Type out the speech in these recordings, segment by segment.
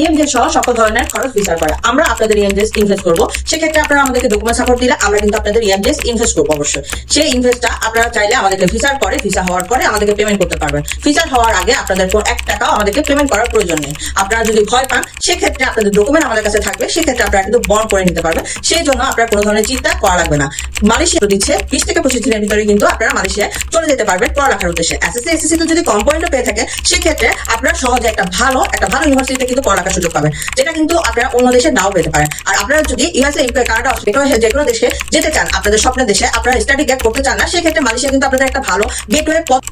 ইএমজে সহ সকল ধরনের খরচ ভিসার করা। আমরা আপনাদের ইএমজেস ইনভেস্ট করবো, সেক্ষেত্রে আপনারা আমাদেরকে ডকুমেন্ট সাপোর্ট দিলে আমরা কিন্তু আপনাদের ইএমজেস ইনভেস্ট করবো অবশ্যই। সেই ইনভেস্টটা আপনারা চাইলে আমাদেরকে ভিসার পরে, ভিসা হওয়ার পরে আমাদেরকে পেমেন্ট করতে পারবেন। ভিসার হওয়ার আগে আপনাদের 1 টাকাও আমাদেরকে পেমেন্ট করার প্রয়োজন নেই। আপনারা যদি ভয় পান, সেক্ষেত্রে আপনাদের ডকুমেন্ট আমাদের কাছে থাকবে, সেক্ষেত্রে আপনারা কিন্তু বন্ড করে নিতে পারবেন। সেই জন্য আপনার কোনো ধরনের চিন্তা করা লাগবে না। মালয়েশিয়া দিচ্ছে 20 থেকে 25 দিনের ভিতরে কিন্তু আপনারা মালয়েশিয়ায় চলে যেতে পারবেন পড়ালেখার উদ্দেশ্যে। এসএসসি এসএসসি তে যদি কম পয়েন্ট পেয়ে থাকে, সেক্ষেত্রে আপনারা সহজে একটা ভালো ইউনিভার্সিটিতে কিন্তু পড়ালেখার সুযোগ পাবেন, যেটা কিন্তু আপনারা অন্য দেশে নাও পেতে পারেন। আর আপনারা যদি ইউএসএ, কানাডা, অস্ট্রেলিয়া যে কোনো দেশে যেতে চান, আপনাদের স্বপ্নের দেশে আপনারা স্টাডি গ্যাপ করতে চান না, সেক্ষেত্রে মালয়েশিয়া কিন্তু আপনাদের একটা ভালো গেটওয়ে পথ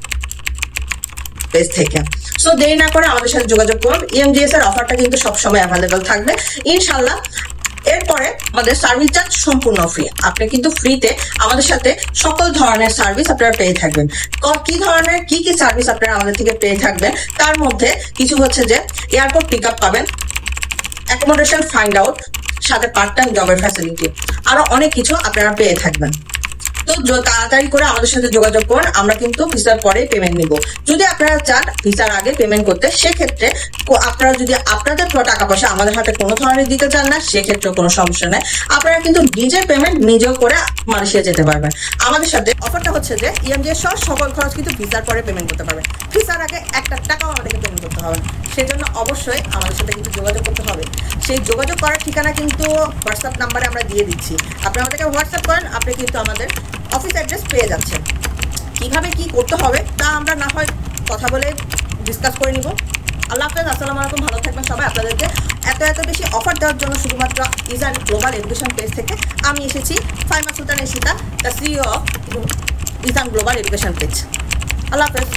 থেকে। সো দেরি না করে আমাদের সাথে যোগাযোগ করুন। ইএমজিএস এর অফারটা কিন্তু সবসময় অ্যাভেলেবল থাকবে ইনশাল্লাহ। এরপরে আমাদের সার্ভিস চার্জ সম্পূর্ণ ফ্রি। আপনি কিন্তু ফ্রিতে আমাদের সাথে সকল ধরনের সার্ভিস আপনারা পেয়ে থাকবেন। কি ধরনের কি সার্ভিস আপনারা আমাদের থেকে পেয়ে থাকবেন, তার মধ্যে কিছু হচ্ছে যে এয়ারপোর্ট পিক আপ পাবেন, অ্যাকোমোডেশন ফাইন্ড আউট, সাথে পার্ট টাইম জবের ফ্যাসিলিটি, আরো অনেক কিছু আপনারা পেয়ে থাকবেন। তো তাড়াতাড়ি করে আমাদের সাথে যোগাযোগ করুন। আমরা কিন্তু ভিসার পরে পেমেন্ট নিব। যদি আপনারা চান ভিসার আগে পেমেন্ট করতে, সেক্ষেত্রে আপনারা যদি আপনাদের টাকা পয়সা আমাদের হাতে কোনো ধরনের দিতে চান না, সেক্ষেত্রে কোনো সমস্যা নেই। আপনারা কিন্তু নিজের পেমেন্ট নিজেও করে মালয়েশিয়া যেতে পারবেন। আমাদের সাথে অফারটা হচ্ছে যে ইএমজে সহ সকল খরচ কিন্তু ভিসার পরে পেমেন্ট করতে পারবেন। ভিসার আগে 1 টাকাও আমাদেরকে পেমেন্ট করতে হবে। সেজন্য অবশ্যই আমাদের সাথে কিন্তু যোগাযোগ করতে হবে। সেই যোগাযোগ করার ঠিকানা কিন্তু হোয়াটসঅ্যাপ নাম্বারে আমরা দিয়ে দিচ্ছি। আপনি আমাদেরকে হোয়াটসঅ্যাপ করেন, আপনি কিন্তু আমাদের অফিস অ্যাড্রেস পেয়ে যাচ্ছেন। কিভাবে কি করতে হবে তা আমরা না হয় কথা বলে ডিসকাস করে নিব। আল্লাহ হাফেজ, আসসালামু আলাইকুম, ভালো থাকবেন সবাই। আপনাদেরকে এত বেশি অফার দেওয়ার জন্য শুধুমাত্র ইজান গ্লোবাল এডুকেশন পেজ থেকে আমি এসেছি, Faima Sultan Eshita, the CEO of Izan global education page. আল্লাহ হাফেজ।